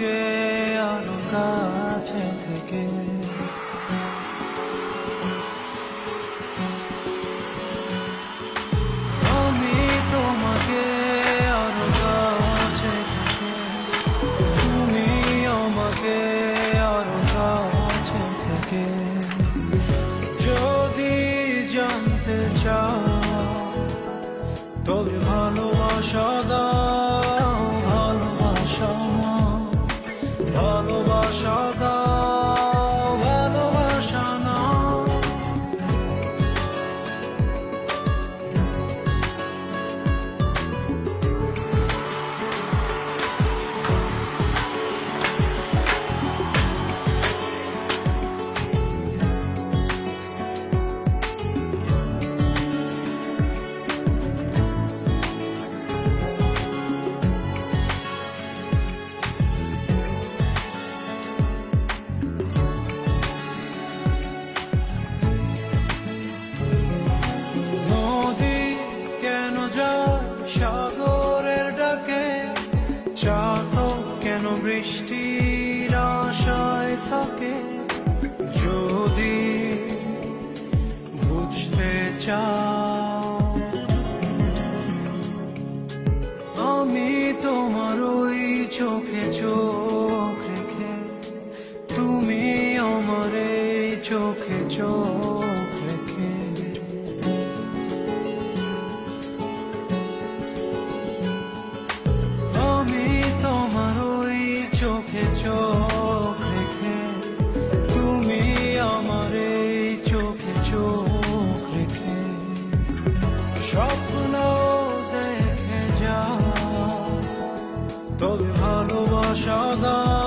আমাকে আরো কাছে থেকে। আমি তোমাকে আরো কাছে থেকে, তুমি আমাকে আরো কাছে থেকে। যদি জানতে চাও তবে ভালোবাসা দাও, ভালোবাসা ভালোবাসা দাও, ভালোবাসা নাও। সাগরের ডাকে চাতক কেন বৃষ্টির আশায় থাকে? যদি বুঝতে চাও আমি তোমার ওই চোখে চোখ রেখে, তুমি আমার এই চোখে চোখ রেখে। চোখে চোখ রেখে, তুমি আমার এই চোখে চোখ রেখে। স্বপ্ন দেখে যাও তবে ভালোবাসা দাও।